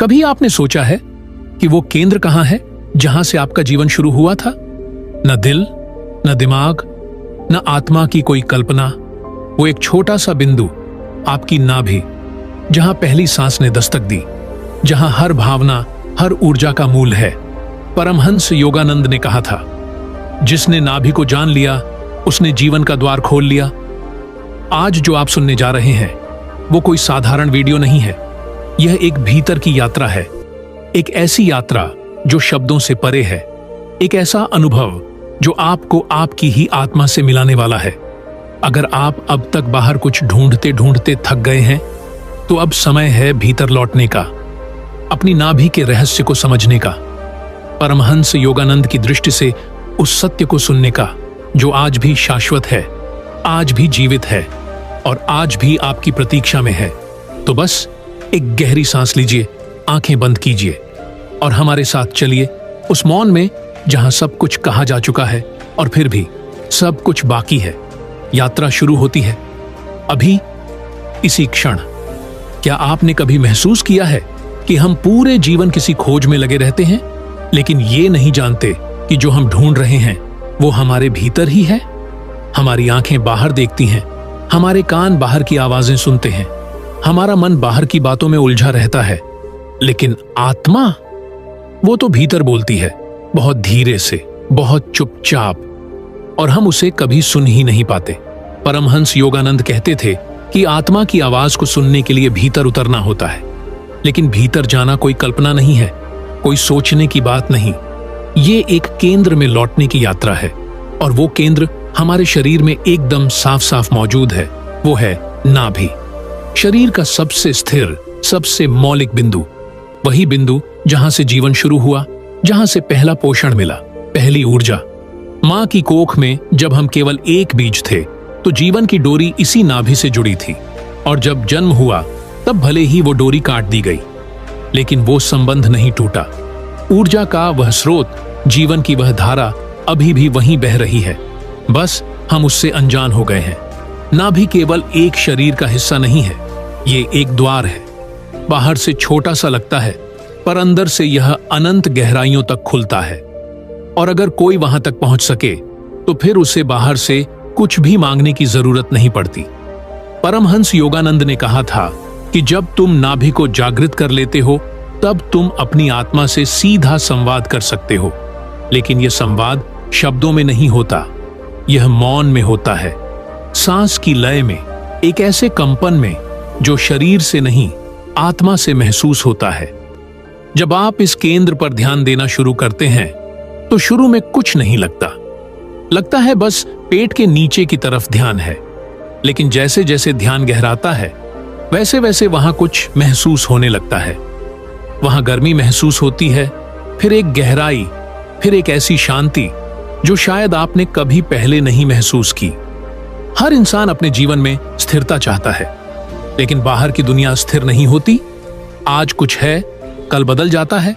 कभी आपने सोचा है कि वो केंद्र कहाँ है जहां से आपका जीवन शुरू हुआ था? न दिल, न दिमाग, न आत्मा की कोई कल्पना। वो एक छोटा सा बिंदु, आपकी नाभि, जहां पहली सांस ने दस्तक दी, जहां हर भावना, हर ऊर्जा का मूल है। परमहंस योगानंद ने कहा था, जिसने नाभि को जान लिया उसने जीवन का द्वार खोल लिया। आज जो आप सुनने जा रहे हैं वो कोई साधारण वीडियो नहीं है। यह एक भीतर की यात्रा है, एक ऐसी यात्रा जो शब्दों से परे है, एक ऐसा अनुभव जो आपको आपकी ही आत्मा से मिलाने वाला है। अगर आप अब तक बाहर कुछ ढूंढते ढूंढते थक गए हैं तो अब समय है भीतर लौटने का, अपनी नाभि के रहस्य को समझने का, परमहंस योगानंद की दृष्टि से उस सत्य को सुनने का जो आज भी शाश्वत है, आज भी जीवित है और आज भी आपकी प्रतीक्षा में है। तो बस एक गहरी सांस लीजिए, आंखें बंद कीजिए और हमारे साथ चलिए उस मौन में जहां सब कुछ कहा जा चुका है और फिर भी सब कुछ बाकी है। यात्रा शुरू होती है अभी, इसी क्षण। क्या आपने कभी महसूस किया है कि हम पूरे जीवन किसी खोज में लगे रहते हैं, लेकिन ये नहीं जानते कि जो हम ढूंढ रहे हैं वो हमारे भीतर ही है? हमारी आंखें बाहर देखती हैं, हमारे कान बाहर की आवाजें सुनते हैं, हमारा मन बाहर की बातों में उलझा रहता है, लेकिन आत्मा, वो तो भीतर बोलती है, बहुत धीरे से, बहुत चुपचाप, और हम उसे कभी सुन ही नहीं पाते। परमहंस योगानंद कहते थे कि आत्मा की आवाज को सुनने के लिए भीतर उतरना होता है, लेकिन भीतर जाना कोई कल्पना नहीं है, कोई सोचने की बात नहीं। ये एक केंद्र में लौटने की यात्रा है और वो केंद्र हमारे शरीर में एकदम साफ साफ मौजूद है। वो है नाभि, शरीर का सबसे स्थिर, सबसे मौलिक बिंदु, वही बिंदु जहां से जीवन शुरू हुआ, जहां से पहला पोषण मिला, पहली ऊर्जा। मां की कोख में जब हम केवल एक बीज थे तो जीवन की डोरी इसी नाभि से जुड़ी थी, और जब जन्म हुआ तब भले ही वो डोरी काट दी गई, लेकिन वो संबंध नहीं टूटा। ऊर्जा का वह स्रोत, जीवन की वह धारा अभी भी वहीं बह रही है, बस हम उससे अनजान हो गए हैं। नाभि केवल एक शरीर का हिस्सा नहीं है, ये एक द्वार है। बाहर से छोटा सा लगता है पर अंदर से यह अनंत गहराइयों तक खुलता है, और अगर कोई वहां तक पहुंच सके तो फिर उसे बाहर से कुछ भी मांगने की जरूरत नहीं पड़ती। परमहंस योगानंद ने कहा था कि जब तुम नाभि को जागृत कर लेते हो तब तुम अपनी आत्मा से सीधा संवाद कर सकते हो, लेकिन यह संवाद शब्दों में नहीं होता, यह मौन में होता है, सांस की लय में, एक ऐसे कंपन में जो शरीर से नहीं आत्मा से महसूस होता है। जब आप इस केंद्र पर ध्यान देना शुरू करते हैं तो शुरू में कुछ नहीं लगता है बस पेट के नीचे की तरफ ध्यान है, लेकिन जैसे जैसे ध्यान गहराता है वैसे वैसे वहां कुछ महसूस होने लगता है। वहां गर्मी महसूस होती है, फिर एक गहराई, फिर एक ऐसी शांति जो शायद आपने कभी पहले नहीं महसूस की। हर इंसान अपने जीवन में स्थिरता चाहता है, लेकिन बाहर की दुनिया स्थिर नहीं होती। आज कुछ है, कल बदल जाता है।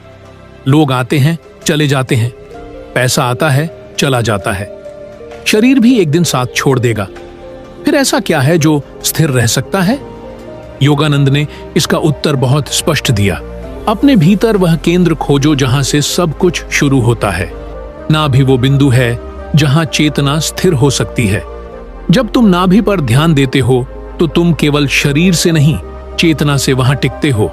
लोग आते हैं, चले जाते हैं, पैसा आता है, चला जाता है, शरीर भी एक दिन साथ छोड़ देगा। फिर ऐसा क्या है जो स्थिर रह सकता है? योगानंद ने इसका उत्तर बहुत स्पष्ट दिया। अपने भीतर वह केंद्र खोजो जहां से सब कुछ शुरू होता है। नाभि वो बिंदु है जहां चेतना स्थिर हो सकती है। जब तुम नाभि पर ध्यान देते हो तो तुम केवल शरीर से नहीं, चेतना से वहां टिकते हो,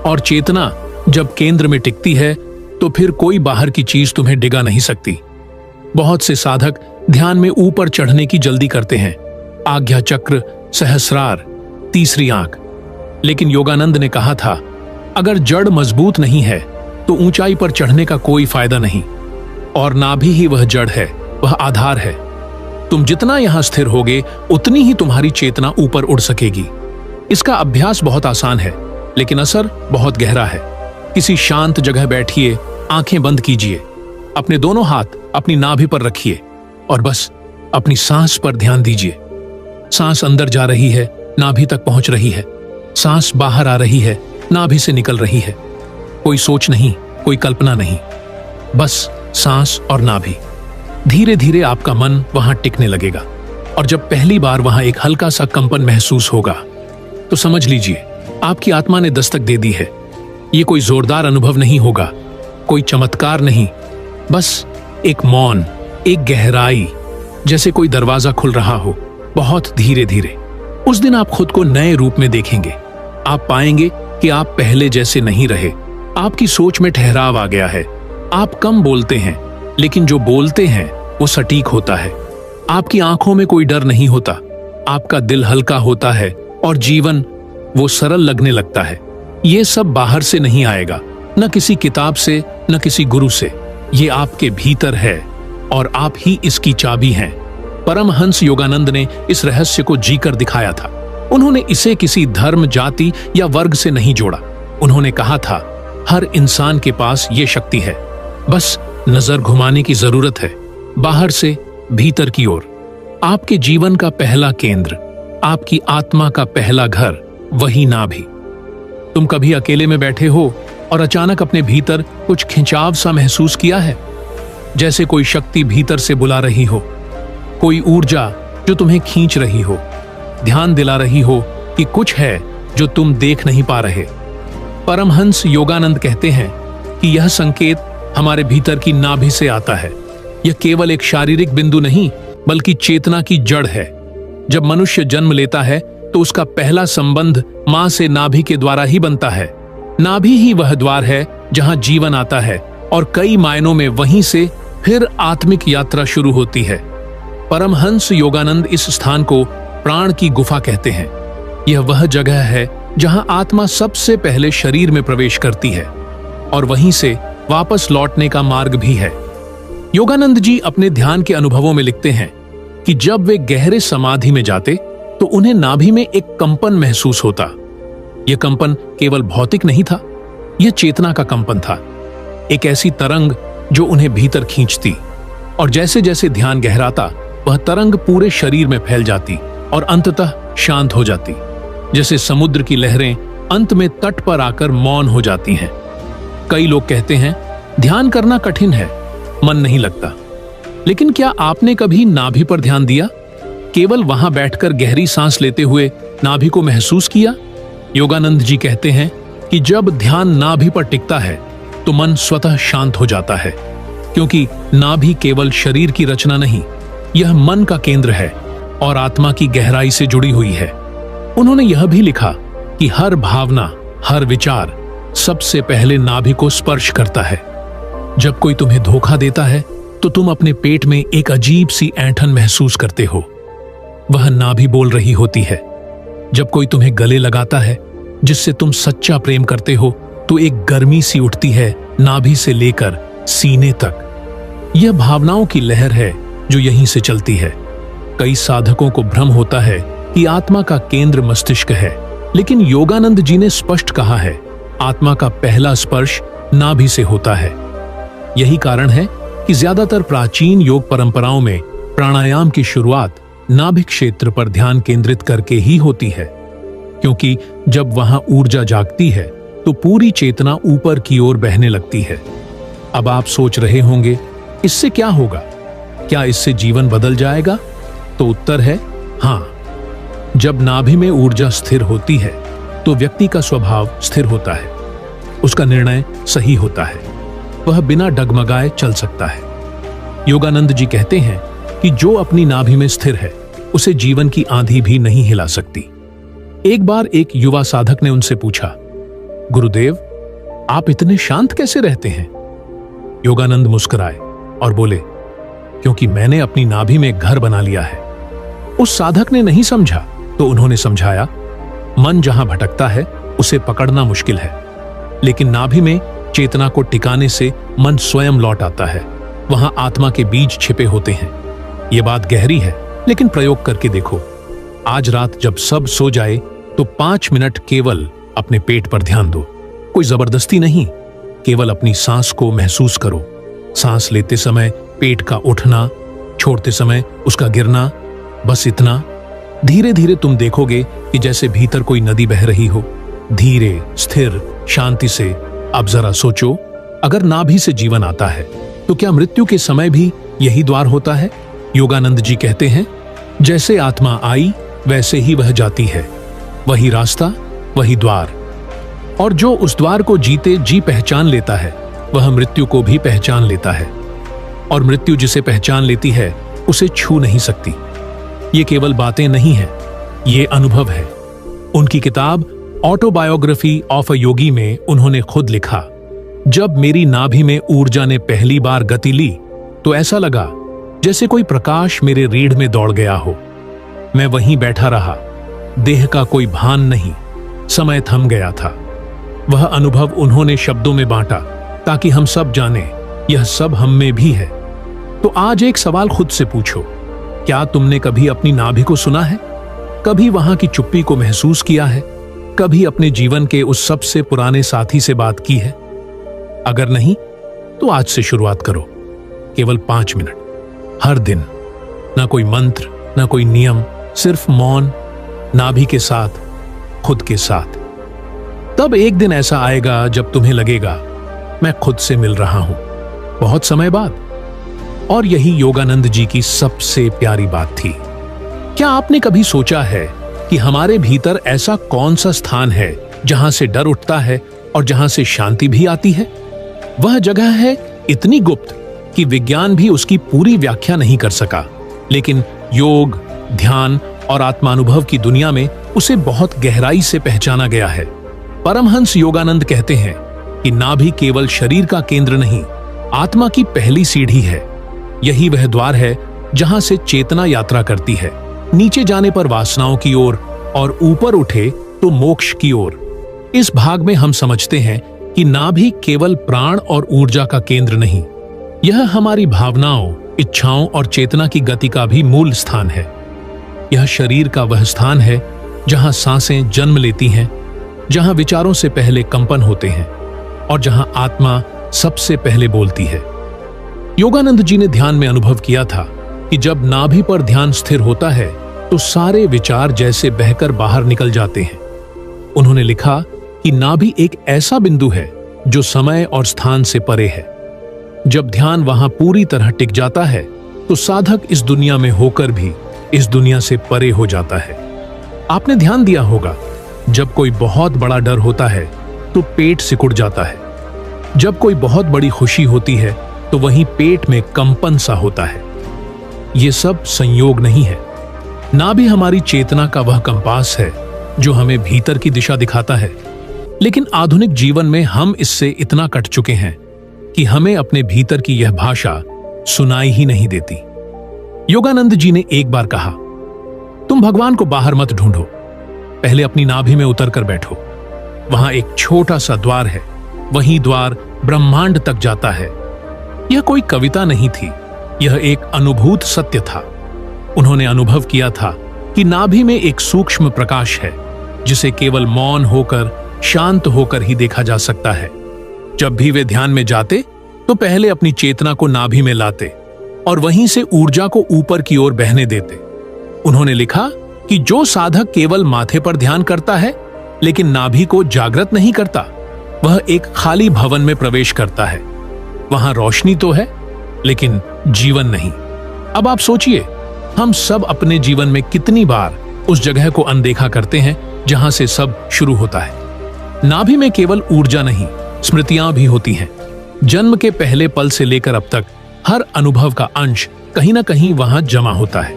और चेतना जब केंद्र में टिकती है तो फिर कोई बाहर की चीज तुम्हें डिगा नहीं सकती। बहुत से साधक ध्यान में ऊपर चढ़ने की जल्दी करते हैं, आज्ञा चक्र, सहस्रार, तीसरी आंख, लेकिन योगानंद ने कहा था अगर जड़ मजबूत नहीं है तो ऊंचाई पर चढ़ने का कोई फायदा नहीं, और नाभि ही वह जड़ है, वह आधार है। तुम जितना यहां स्थिर होगे उतनी ही तुम्हारी चेतना ऊपर उड़ सकेगी। इसका अभ्यास बहुत आसान है, लेकिन असर बहुत गहरा है। किसी शांत जगह बैठिए, आंखें बंद कीजिए, अपने दोनों हाथ अपनी नाभि पर रखिए और बस अपनी सांस पर ध्यान दीजिए। सांस अंदर जा रही है, नाभि तक पहुंच रही है, सांस बाहर आ रही है, नाभि से निकल रही है। कोई सोच नहीं, कोई कल्पना नहीं, बस सांस और नाभि। धीरे धीरे आपका मन वहां टिकने लगेगा, और जब पहली बार वहां एक हल्का सा कंपन महसूस होगा तो समझ लीजिए आपकी आत्मा ने दस्तक दे दी है। ये कोई जोरदार अनुभव नहीं होगा, कोई चमत्कार नहीं, बस एक मौन, एक गहराई, जैसे कोई दरवाजा खुल रहा हो, बहुत धीरे धीरे। उस दिन आप खुद को नए रूप में देखेंगे। आप पाएंगे कि आप पहले जैसे नहीं रहे। आपकी सोच में ठहराव आ गया है। आप कम बोलते हैं, लेकिन जो बोलते हैं वो सटीक होता है। आपकी आंखों में कोई डर नहीं होता। आपका दिल हल्का होता है और जीवन वो सरल लगने लगता है। ये सब बाहर से नहीं आएगा, न किसी किताब से, न किसी गुरु से। ये आपके भीतर है और आप ही इसकी चाबी हैं। परमहंस योगानंद ने इस रहस्य को जीकर दिखाया था। उन्होंने इसे किसी धर्म, जाति या वर्ग से नहीं जोड़ा। उन्होंने कहा था, हर इंसान के पास ये शक्ति है, बस नजर घुमाने की जरूरत है, बाहर से भीतर की ओर। आपके जीवन का पहला केंद्र, आपकी आत्मा का पहला घर, वही नाभि। तुम कभी अकेले में बैठे हो और अचानक अपने भीतर कुछ खिंचाव सा महसूस किया है? जैसे कोई शक्ति भीतर से बुला रही हो, कोई ऊर्जा जो तुम्हें खींच रही हो, ध्यान दिला रही हो कि कुछ है जो तुम देख नहीं पा रहे। परमहंस योगानंद कहते हैं कि यह संकेत हमारे भीतर की नाभि से आता है। यह केवल एक शारीरिक बिंदु नहीं, बल्कि चेतना की जड़ है। जब मनुष्य जन्म लेता है तो उसका पहला संबंध मां से नाभि के द्वारा ही बनता है। नाभि ही वह द्वार है जहां जीवन आता है और कई मायनों में वहीं से फिर आत्मिक यात्रा शुरू होती है। परमहंस योगानंद इस स्थान को प्राण की गुफा कहते हैं। यह वह जगह है जहां आत्मा सबसे पहले शरीर में प्रवेश करती है और वहीं से वापस लौटने का मार्ग भी है। योगानंद जी अपने ध्यान के अनुभवों में लिखते हैं कि जब वे गहरे समाधि में जाते तो उन्हें नाभि में एक कंपन महसूस होता। यह कंपन केवल भौतिक नहीं था, यह चेतना का कंपन था, एक ऐसी तरंग जो उन्हें भीतर खींचती। और जैसे जैसे ध्यान गहराता, वह तरंग पूरे शरीर में फैल जाती और अंततः शांत हो जाती। जैसे समुद्र की लहरें अंत में तट पर आकर मौन हो जाती हैं। कई लोग कहते हैं ध्यान करना कठिन है, मन नहीं लगता। लेकिन क्या आपने कभी नाभि पर ध्यान दिया? केवल वहां बैठकर गहरी सांस लेते हुए नाभि को महसूस किया? योगानंद जी कहते हैं कि जब ध्यान नाभि पर टिकता है तो मन स्वतः शांत हो जाता है, क्योंकि नाभि केवल शरीर की रचना नहीं, यह मन का केंद्र है और आत्मा की गहराई से जुड़ी हुई है। उन्होंने यह भी लिखा कि हर भावना, हर विचार सबसे पहले नाभि को स्पर्श करता है। जब कोई तुम्हें धोखा देता है तो तुम अपने पेट में एक अजीब सी ऐंठन महसूस करते हो, वह नाभि बोल रही होती है। जब कोई तुम्हें गले लगाता है जिससे तुम सच्चा प्रेम करते हो, तो एक गर्मी सी उठती है नाभि से लेकर सीने तक। यह भावनाओं की लहर है जो यहीं से चलती है। कई साधकों को भ्रम होता है कि आत्मा का केंद्र मस्तिष्क है, लेकिन योगानंद जी ने स्पष्ट कहा है, आत्मा का पहला स्पर्श नाभि से होता है। यही कारण है कि ज्यादातर प्राचीन योग परंपराओं में प्राणायाम की शुरुआत नाभि क्षेत्र पर ध्यान केंद्रित करके ही होती है, क्योंकि जब वहां ऊर्जा जागती है तो पूरी चेतना ऊपर की ओर बहने लगती है। अब आप सोच रहे होंगे, इससे क्या होगा? क्या इससे जीवन बदल जाएगा? तो उत्तर है हां। जब नाभि में ऊर्जा स्थिर होती है तो व्यक्ति का स्वभाव स्थिर होता है, उसका निर्णय सही होता है, वह बिना डगमगाए चल सकता है। योगानंद जी कहते हैं कि जो अपनी नाभि में स्थिर है उसे जीवन की आंधी भी नहीं हिला सकती। एक बार एक युवा साधक ने उनसे पूछा, गुरुदेव, आप इतने शांत कैसे रहते हैं? योगानंद मुस्कुराए और बोले, क्योंकि मैंने अपनी नाभि में एक घर बना लिया है। उस साधक ने नहीं समझा तो उन्होंने समझाया, मन जहां भटकता है उसे पकड़ना मुश्किल है, लेकिन नाभि में चेतना को टिकाने से मन स्वयं लौट आता है। वहां आत्मा के बीज छिपे होते हैं। यह बात गहरी है, लेकिन प्रयोग करके देखो। आज रात जब सब सो जाए तो 5 मिनट केवल अपने पेट पर ध्यान दो। कोई जबरदस्ती नहीं, केवल अपनी सांस को महसूस करो। सांस लेते समय पेट का उठना, छोड़ते समय उसका गिरना, बस इतना। धीरे धीरे तुम देखोगे कि जैसे भीतर कोई नदी बह रही हो, धीरे, स्थिर, शांति से। अब जरा सोचो, अगर नाभि से जीवन आता है तो क्या मृत्यु के समय भी यही द्वार होता है? योगानंद जी कहते हैं, जैसे आत्मा आई वैसे ही वह जाती है, वही रास्ता, वही द्वार। और जो उस द्वार को जीते जी पहचान लेता है वह मृत्यु को भी पहचान लेता है, और मृत्यु जिसे पहचान लेती है उसे छू नहीं सकती। ये केवल बातें नहीं हैं, ये अनुभव है। उनकी किताब ऑटोबायोग्राफी ऑफ अ योगी में उन्होंने खुद लिखा, जब मेरी नाभि में ऊर्जा ने पहली बार गति ली तो ऐसा लगा जैसे कोई प्रकाश मेरे रीढ़ में दौड़ गया हो। मैं वहीं बैठा रहा, देह का कोई भान नहीं, समय थम गया था। वह अनुभव उन्होंने शब्दों में बांटा ताकि हम सब जाने यह सब हम में भी है। तो आज एक सवाल खुद से पूछो, क्या तुमने कभी अपनी नाभि को सुना है? कभी वहां की चुप्पी को महसूस किया है? कभी अपने जीवन के उस सबसे पुराने साथी से बात की है? अगर नहीं तो आज से शुरुआत करो, केवल 5 मिनट हर दिन। ना कोई मंत्र, ना कोई नियम, सिर्फ मौन, नाभि के साथ, खुद के साथ। तब एक दिन ऐसा आएगा जब तुम्हें लगेगा मैं खुद से मिल रहा हूं, बहुत समय बाद। और यही योगानंद जी की सबसे प्यारी बात थी। क्या आपने कभी सोचा है कि हमारे भीतर ऐसा कौन सा स्थान है जहां से डर उठता है और जहां से शांति भी आती है? वह जगह है इतनी गुप्त कि विज्ञान भी उसकी पूरी व्याख्या नहीं कर सका, लेकिन योग, ध्यान और आत्मानुभव की दुनिया में उसे बहुत गहराई से पहचाना गया है। परमहंस योगानंद कहते हैं कि नाभि केवल शरीर का केंद्र नहीं, आत्मा की पहली सीढ़ी है। यही वह द्वार है जहां से चेतना यात्रा करती है, नीचे जाने पर वासनाओं की ओर और ऊपर उठे तो मोक्ष की ओर। इस भाग में हम समझते हैं कि नाभि केवल प्राण और ऊर्जा का केंद्र नहीं, यह हमारी भावनाओं, इच्छाओं और चेतना की गति का भी मूल स्थान है। यह शरीर का वह स्थान है जहां सांसें जन्म लेती हैं, जहां विचारों से पहले कंपन होते हैं और जहां आत्मा सबसे पहले बोलती है। योगानंद जी ने ध्यान में अनुभव किया था कि जब नाभि पर ध्यान स्थिर होता है तो सारे विचार जैसे बहकर बाहर निकल जाते हैं। उन्होंने लिखा कि नाभि एक ऐसा बिंदु है जो समय और स्थान से परे है। जब ध्यान वहां पूरी तरह टिक जाता है तो साधक इस दुनिया में होकर भी इस दुनिया से परे हो जाता है। आपने ध्यान दिया होगा, जब कोई बहुत बड़ा डर होता है तो पेट सिकुड़ जाता है, जब कोई बहुत बड़ी खुशी होती है तो वहीं पेट में कंपन सा होता है। ये सब संयोग नहीं है। नाभि हमारी चेतना का वह कंपास है जो हमें भीतर की दिशा दिखाता है। लेकिन आधुनिक जीवन में हम इससे इतना कट चुके हैं कि हमें अपने भीतर की यह भाषा सुनाई ही नहीं देती। योगानंद जी ने एक बार कहा, तुम भगवान को बाहर मत ढूंढो, पहले अपनी नाभि में उतर कर बैठो। वहां एक छोटा सा द्वार है, वही द्वार ब्रह्मांड तक जाता है। यह कोई कविता नहीं थी, यह एक अनुभूत सत्य था। उन्होंने अनुभव किया था कि नाभि में एक सूक्ष्म प्रकाश है जिसे केवल मौन होकर, शांत होकर ही देखा जा सकता है। जब भी वे ध्यान में जाते तो पहले अपनी चेतना को नाभि में लाते और वहीं से ऊर्जा को ऊपर की ओर बहने देते। उन्होंने लिखा कि जो साधक केवल माथे पर ध्यान करता है लेकिन नाभि को जागृत नहीं करता, वह एक खाली भवन में प्रवेश करता है। वहां रोशनी तो है लेकिन जीवन नहीं। अब आप सोचिए, हम सब अपने जीवन में कितनी बार उस जगह को अनदेखा करते हैं जहां से सब शुरू होता है। नाभि में केवल ऊर्जा नहीं, स्मृतियां भी होती हैं। जन्म के पहले पल से लेकर अब तक हर अनुभव का अंश कहीं ना कहीं वहां जमा होता है।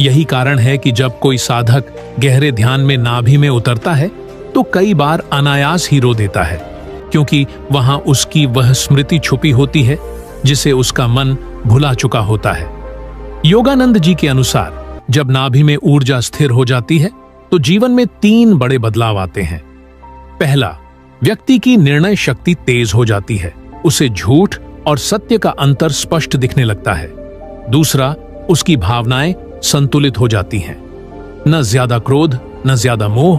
यही कारण है कि जब कोई साधक गहरे ध्यान में नाभि में उतरता है तो कई बार अनायास ही रो देता है, क्योंकि वहां उसकी वह स्मृति छुपी होती है जिसे उसका मन भुला चुका होता है। योगानंद जी के अनुसार जब नाभि में ऊर्जा स्थिर हो जाती है तो जीवन में 3 बड़े बदलाव आते हैं। पहला, व्यक्ति की निर्णय शक्ति तेज हो जाती है, उसे झूठ और सत्य का अंतर स्पष्ट दिखने लगता है। दूसरा, उसकी भावनाएं संतुलित हो जाती हैं, न ज्यादा क्रोध, न ज्यादा मोह।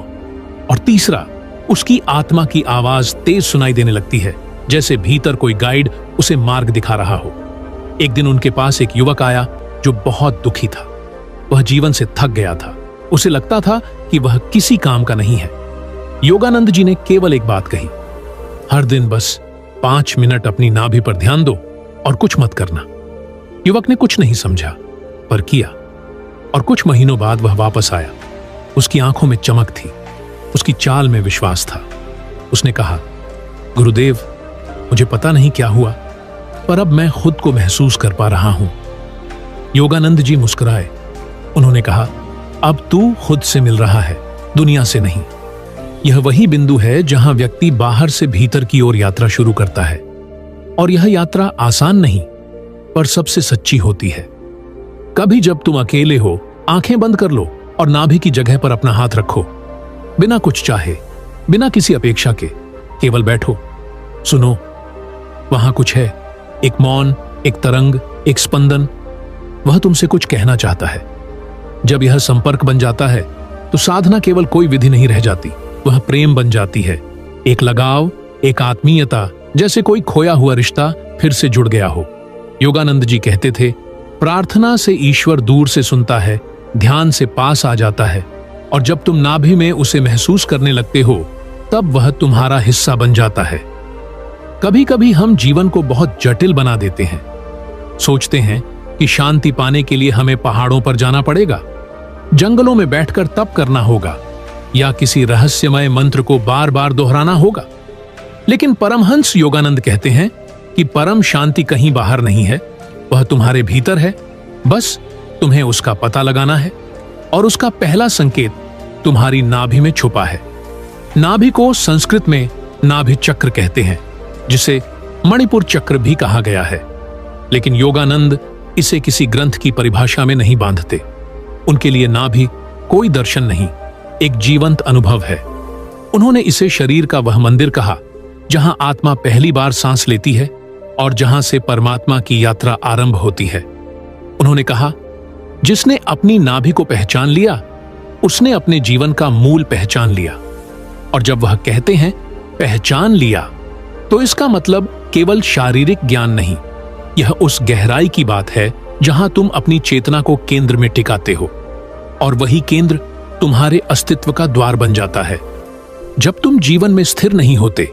और तीसरा, उसकी आत्मा की आवाज तेज सुनाई देने लगती है, जैसे भीतर कोई गाइड उसे मार्ग दिखा रहा हो। एक दिन उनके पास एक युवक आया जो बहुत दुखी था। वह जीवन से थक गया था, उसे लगता था कि वह किसी काम का नहीं है। योगानंद जी ने केवल एक बात कही, हर दिन बस 5 मिनट अपनी नाभि पर ध्यान दो और कुछ मत करना। युवक ने कुछ नहीं समझा पर किया, और कुछ महीनों बाद वह वापस आया। उसकी आंखों में चमक थी, उसकी चाल में विश्वास था। उसने कहा, गुरुदेव, मुझे पता नहीं क्या हुआ, पर अब मैं खुद को महसूस कर पा रहा हूं। योगानंद जी मुस्कुराए। उन्होंने कहा, अब तू खुद से मिल रहा है, दुनिया से नहीं। यह वही बिंदु है जहां व्यक्ति बाहर से भीतर की ओर यात्रा शुरू करता है, और यह यात्रा आसान नहीं पर सबसे सच्ची होती है। कभी जब तुम अकेले हो, आंखें बंद कर लो और नाभि की जगह पर अपना हाथ रखो। बिना कुछ चाहे, बिना किसी अपेक्षा के, केवल बैठो, सुनो। वहां कुछ है, एक मौन, एक तरंग, एक स्पंदन। वह तुमसे कुछ कहना चाहता है। जब यह संपर्क बन जाता है तो साधना केवल कोई विधि नहीं रह जाती, वह प्रेम बन जाती है। एक लगाव, एक आत्मीयता, जैसे कोई खोया हुआ रिश्ता फिर से जुड़ गया हो। योगानंद जी कहते थे, प्रार्थना से ईश्वर दूर से सुनता है, ध्यान से पास आ जाता है, और जब तुम नाभि में उसे महसूस करने लगते हो तब वह तुम्हारा हिस्सा बन जाता है। कभी कभी हम जीवन को बहुत जटिल बना देते हैं। सोचते हैं कि शांति पाने के लिए हमें पहाड़ों पर जाना पड़ेगा, जंगलों में बैठकर तप करना होगा, या किसी रहस्यमय मंत्र को बार बार दोहराना होगा। लेकिन परमहंस योगानंद कहते हैं कि परम शांति कहीं बाहर नहीं है, वह तुम्हारे भीतर है। बस तुम्हें उसका पता लगाना है, और उसका पहला संकेत तुम्हारी नाभि में छुपा है। नाभि को संस्कृत में नाभि चक्र कहते हैं, जिसे मणिपुर चक्र भी कहा गया है। लेकिन योगानंद इसे किसी ग्रंथ की परिभाषा में नहीं बांधते। उनके लिए नाभि कोई दर्शन नहीं, एक जीवंत अनुभव है। उन्होंने इसे शरीर का वह मंदिर कहा जहां आत्मा पहली बार सांस लेती है और जहां से परमात्मा की यात्रा आरंभ होती है। उन्होंने कहा, जिसने अपनी नाभि को पहचान लिया उसने अपने जीवन का मूल पहचान लिया। और जब वह कहते हैं पहचान लिया, तो इसका मतलब केवल शारीरिक ज्ञान नहीं, यह उस गहराई की बात है जहां तुम अपनी चेतना को केंद्र में टिकाते हो, और वही केंद्र तुम्हारे अस्तित्व का द्वार बन जाता है। जब तुम जीवन में स्थिर नहीं होते,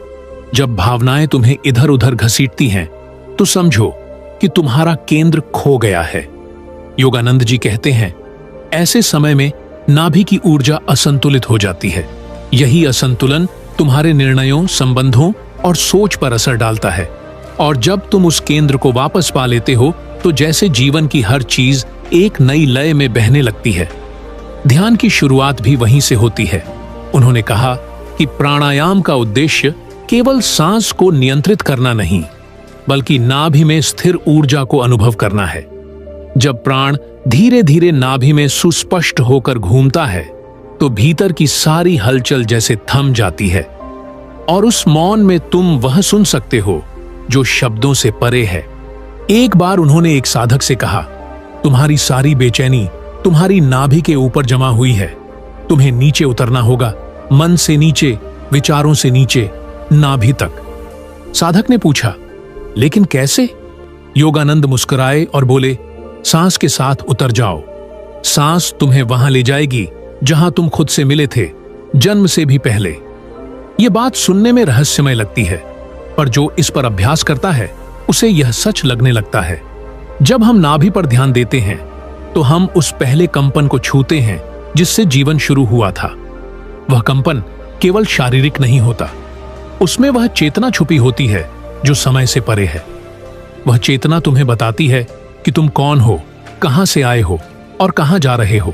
जब भावनाएं तुम्हें इधर उधर घसीटती हैं, तो समझो कि तुम्हारा केंद्र खो गया है। योगानंद जी कहते हैं, ऐसे समय में नाभि की ऊर्जा असंतुलित हो जाती है। यही असंतुलन तुम्हारे निर्णयों, संबंधों और सोच पर असर डालता है। और जब तुम उस केंद्र को वापस पा लेते हो, तो जैसे जीवन की हर चीज एक नई लय में बहने लगती है। ध्यान की शुरुआत भी वहीं से होती है। उन्होंने कहा कि प्राणायाम का उद्देश्य केवल सांस को नियंत्रित करना नहीं, बल्कि नाभि में स्थिर ऊर्जा को अनुभव करना है। जब प्राण धीरे धीरे नाभि में सुस्पष्ट होकर घूमता है, तो भीतर की सारी हलचल जैसे थम जाती है, और उस मौन में तुम वह सुन सकते हो जो शब्दों से परे है। एक बार उन्होंने एक साधक से कहा, तुम्हारी सारी बेचैनी तुम्हारी नाभि के ऊपर जमा हुई है। तुम्हें नीचे उतरना होगा, मन से नीचे, विचारों से नीचे, नाभि तक। साधक ने पूछा, लेकिन कैसे? योगानंद मुस्कुराए और बोले, सांस के साथ उतर जाओ। सांस तुम्हें वहां ले जाएगी जहां तुम खुद से मिले थे, जन्म से भी पहले। यह बात सुनने में रहस्यमय लगती है, पर जो इस पर अभ्यास करता है उसे यह सच लगने लगता है। जब हम नाभि पर ध्यान देते हैं, तो हम उस पहले कंपन को छूते हैं जिससे जीवन शुरू हुआ था। वह कंपन केवल शारीरिक नहीं होता, उसमें वह चेतना छुपी होती है जो समय से परे है। वह चेतना तुम्हें बताती है कि तुम कौन हो, कहां से आए हो और कहां जा रहे हो।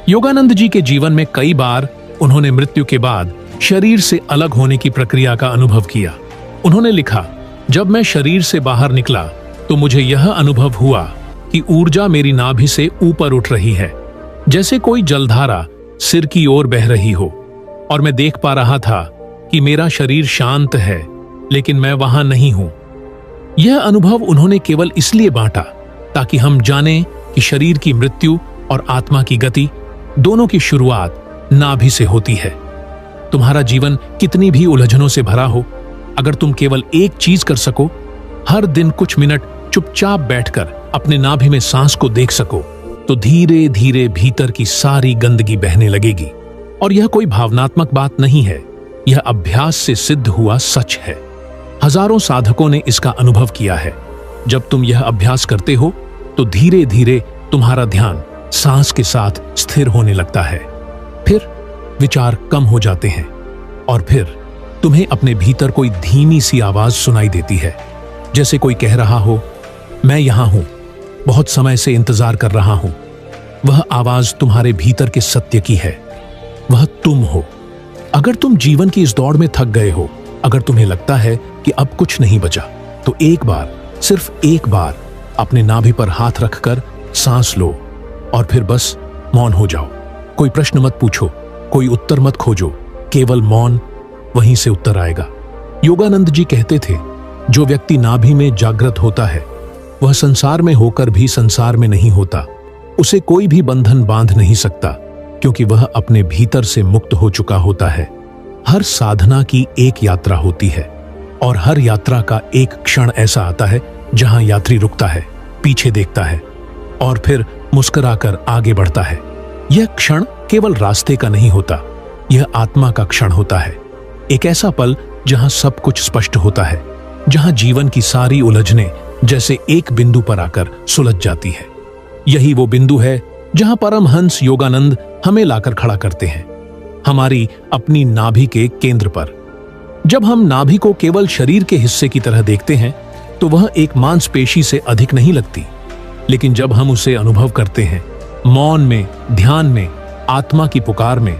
योगानंद जी के जीवन में कई बार उन्होंने मृत्यु के बाद शरीर से अलग होने की प्रक्रिया का अनुभव किया। उन्होंने लिखा, जब मैं शरीर से बाहर निकला तो मुझे यह अनुभव हुआ कि ऊर्जा मेरी नाभि से ऊपर उठ रही है, जैसे कोई जलधारा सिर की ओर बह रही हो, और मैं देख पा रहा था कि मेरा शरीर शांत है, लेकिन मैं वहां नहीं हूं। यह अनुभव उन्होंने केवल इसलिए बांटा ताकि हम जानें कि शरीर की मृत्यु और आत्मा की गति दोनों की शुरुआत नाभि से होती है। तुम्हारा जीवन कितनी भी उलझनों से भरा हो, अगर तुम केवल एक चीज कर सको, हर दिन कुछ मिनट चुपचाप बैठकर अपने नाभि में सांस को देख सको, तो धीरे धीरे भीतर की सारी गंदगी बहने लगेगी। और यह कोई भावनात्मक बात नहीं है, यह अभ्यास से सिद्ध हुआ सच है। हजारों साधकों ने इसका अनुभव किया है। जब तुम यह अभ्यास करते हो, तो धीरे धीरे तुम्हारा ध्यान सांस के साथ स्थिर होने लगता है। फिर विचार कम हो जाते हैं, और फिर तुम्हें अपने भीतर कोई धीमी सी आवाज सुनाई देती है, जैसे कोई कह रहा हो, मैं यहां हूं, बहुत समय से इंतजार कर रहा हूं। वह आवाज तुम्हारे भीतर के सत्य की है, वह तुम हो। अगर तुम जीवन की इस दौड़ में थक गए हो, अगर तुम्हें लगता है कि अब कुछ नहीं बचा, तो एक बार, सिर्फ एक बार अपने नाभि पर हाथ रखकर सांस लो और फिर बस मौन हो जाओ। कोई प्रश्न मत पूछो, कोई उत्तर मत खोजो, केवल मौन, वहीं से उत्तर आएगा। योगानंद जी कहते थे, जो व्यक्ति नाभि में जागृत होता है वह संसार में होकर भी संसार में नहीं होता। उसे कोई भी बंधन बांध नहीं सकता, क्योंकि वह अपने भीतर से मुक्त हो चुका होता है। हर साधना की एक यात्रा होती है और हर यात्रा का एक क्षण ऐसा आता है जहां यात्री रुकता है, पीछे देखता है और फिर मुस्कुराकर आगे बढ़ता है। यह क्षण केवल रास्ते का नहीं होता, यह आत्मा का क्षण होता है। एक ऐसा पल जहां सब कुछ स्पष्ट होता है, जहां जीवन की सारी उलझनें जैसे एक बिंदु पर आकर सुलझ जाती है। यही वो बिंदु है जहां परमहंस योगानंद हमें लाकर खड़ा करते हैं, हमारी अपनी नाभि के केंद्र पर। जब हम नाभि को केवल शरीर के हिस्से की तरह देखते हैं तो वह एक मांसपेशी से अधिक नहीं लगती, लेकिन जब हम उसे अनुभव करते हैं, मौन में, ध्यान में, आत्मा की पुकार में,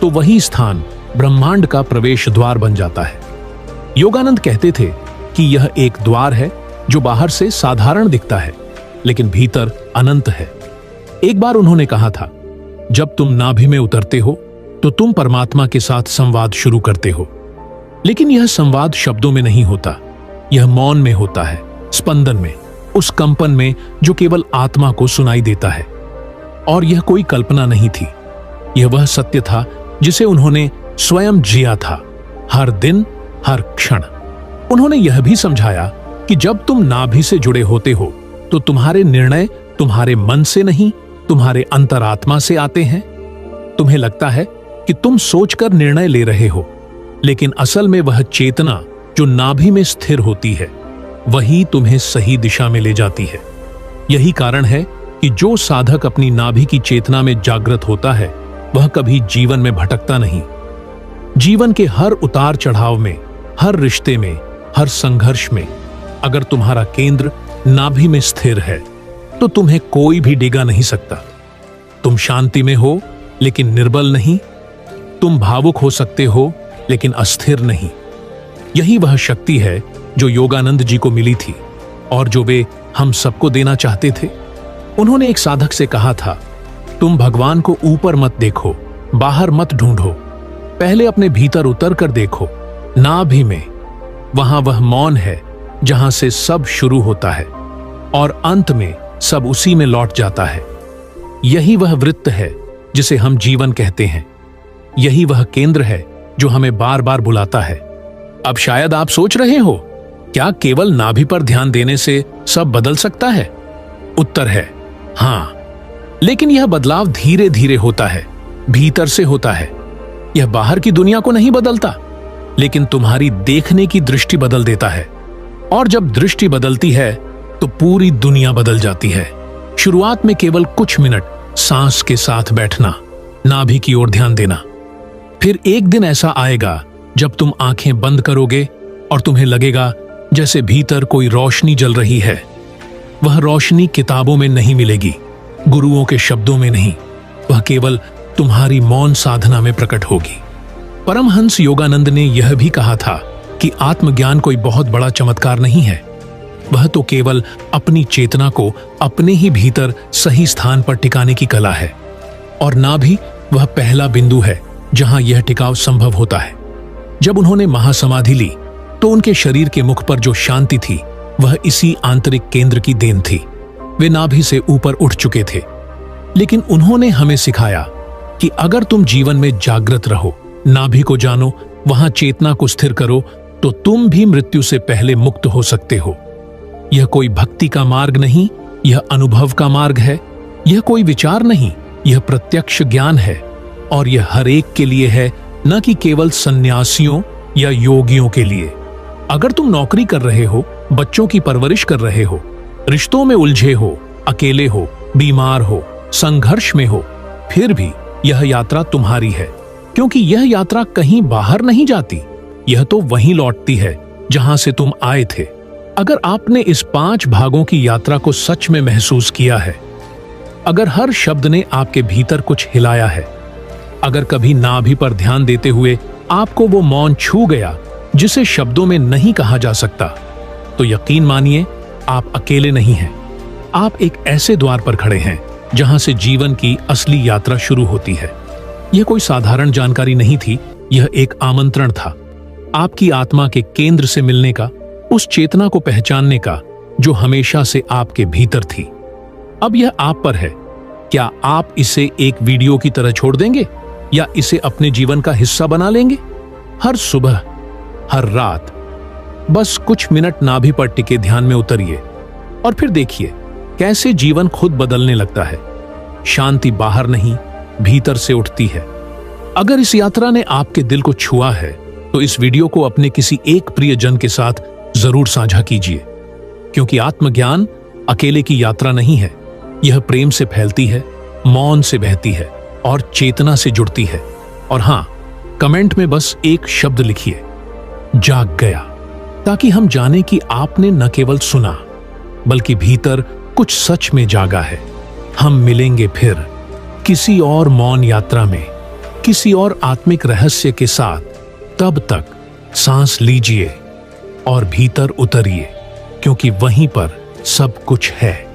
तो वही स्थान ब्रह्मांड का प्रवेश द्वार बन जाता है। योगानंद कहते थे कि यह एक द्वार है जो बाहर से साधारण दिखता है, लेकिन भीतर अनंत है। एक बार उन्होंने कहा था, जब तुम नाभि में उतरते हो तो तुम परमात्मा के साथ संवाद शुरू करते हो। लेकिन यह संवाद शब्दों में नहीं होता, यह मौन में होता है, स्पंदन में, उस कंपन में जो केवल आत्मा को सुनाई देता है। और यह कोई कल्पना नहीं थी, यह वह सत्य था जिसे उन्होंने स्वयं जिया था, हर दिन, हर क्षण। उन्होंने यह भी समझाया कि जब तुम नाभि से जुड़े होते हो तो तुम्हारे निर्णय तुम्हारे मन से नहीं, तुम्हारे अंतरात्मा से आते हैं। तुम्हें लगता है कि तुम सोचकर निर्णय ले रहे हो, लेकिन असल में वह चेतना जो नाभि में स्थिर होती है वही तुम्हें सही दिशा में ले जाती है। यही कारण है कि जो साधक अपनी नाभि की चेतना में जागृत होता है वह कभी जीवन में भटकता नहीं। जीवन के हर उतार चढ़ाव में, हर रिश्ते में, हर संघर्ष में अगर तुम्हारा केंद्र नाभि में स्थिर है तो तुम्हें कोई भी डिगा नहीं सकता। तुम शांति में हो लेकिन निर्बल नहीं, तुम भावुक हो सकते हो लेकिन अस्थिर नहीं। यही वह शक्ति है जो योगानंद जी को मिली थी और जो वे हम सबको देना चाहते थे। उन्होंने एक साधक से कहा था, तुम भगवान को ऊपर मत देखो, बाहर मत ढूंढो, पहले अपने भीतर उतर कर देखो, नाभि में। वहां वह मौन है जहां से सब शुरू होता है और अंत में सब उसी में लौट जाता है। यही वह वृत्त है जिसे हम जीवन कहते हैं। यही वह केंद्र है जो हमें बार बार बुलाता है। अब शायद आप सोच रहे हो, क्या केवल नाभि पर ध्यान देने से सब बदल सकता है? उत्तर है हां, लेकिन यह बदलाव धीरे धीरे होता है, भीतर से होता है। यह बाहर की दुनिया को नहीं बदलता, लेकिन तुम्हारी देखने की दृष्टि बदल देता है। और जब दृष्टि बदलती है तो पूरी दुनिया बदल जाती है। शुरुआत में केवल कुछ मिनट सांस के साथ बैठना, नाभि की ओर ध्यान देना। फिर एक दिन ऐसा आएगा जब तुम आंखें बंद करोगे और तुम्हें लगेगा जैसे भीतर कोई रोशनी जल रही है। वह रोशनी किताबों में नहीं मिलेगी, गुरुओं के शब्दों में नहीं, वह केवल तुम्हारी मौन साधना में प्रकट होगी। परमहंस योगानंद ने यह भी कहा था कि आत्मज्ञान कोई बहुत बड़ा चमत्कार नहीं है, वह तो केवल अपनी चेतना को अपने ही भीतर सही स्थान पर टिकाने की कला है। और नाभि वह पहला बिंदु है जहां यह टिकाव संभव होता है। जब उन्होंने महासमाधि ली तो उनके शरीर के मुख पर जो शांति थी वह इसी आंतरिक केंद्र की देन थी। वे नाभि से ऊपर उठ चुके थे, लेकिन उन्होंने हमें सिखाया कि अगर तुम जीवन में जागृत रहो, नाभि को जानो, वहां चेतना को स्थिर करो, तो तुम भी मृत्यु से पहले मुक्त हो सकते हो। यह कोई भक्ति का मार्ग नहीं, यह अनुभव का मार्ग है। यह कोई विचार नहीं, यह प्रत्यक्ष ज्ञान है। और यह हर एक के लिए है, न कि केवल सन्यासियों या योगियों के लिए। अगर तुम नौकरी कर रहे हो, बच्चों की परवरिश कर रहे हो, रिश्तों में उलझे हो, अकेले हो, बीमार हो, संघर्ष में हो, फिर भी यह यात्रा तुम्हारी है, क्योंकि यह यात्रा कहीं बाहर नहीं जाती, यह तो वहीं लौटती है जहां से तुम आए थे। अगर आपने इस 5 भागों की यात्रा को सच में महसूस किया है, अगर हर शब्द ने आपके भीतर कुछ हिलाया है, अगर कभी नाभि पर ध्यान देते हुए आपको वो मौन छू गया जिसे शब्दों में नहीं कहा जा सकता, तो यकीन मानिए आप अकेले नहीं हैं। आप एक ऐसे द्वार पर खड़े हैं जहां से जीवन की असली यात्रा शुरू होती है। यह कोई साधारण जानकारी नहीं थी, यह एक आमंत्रण था आपकी आत्मा के केंद्र से मिलने का, उस चेतना को पहचानने का जो हमेशा से आपके भीतर थी। अब यह आप पर है, क्या आप इसे एक वीडियो की तरह छोड़ देंगे या इसे अपने जीवन का हिस्सा बना लेंगे? हर सुबह, हर रात बस कुछ मिनट नाभि पर टिके ध्यान में उतरिए और फिर देखिए कैसे जीवन खुद बदलने लगता है। शांति बाहर नहीं, भीतर से उठती है। अगर इस यात्रा ने आपके दिल को छुआ है तो इस वीडियो को अपने किसी एक प्रियजन के साथ जरूर साझा कीजिए, क्योंकि आत्मज्ञान अकेले की यात्रा नहीं है। यह प्रेम से फैलती है, मौन से बहती है और चेतना से जुड़ती है। और हां, कमेंट में बस एक शब्द लिखिए, जाग गया, ताकि हम जाने कि आपने न केवल सुना बल्कि भीतर कुछ सच में जागा है। हम मिलेंगे फिर किसी और मौन यात्रा में, किसी और आत्मिक रहस्य के साथ। तब तक सांस लीजिए और भीतर उतरिए, क्योंकि वहीं पर सब कुछ है।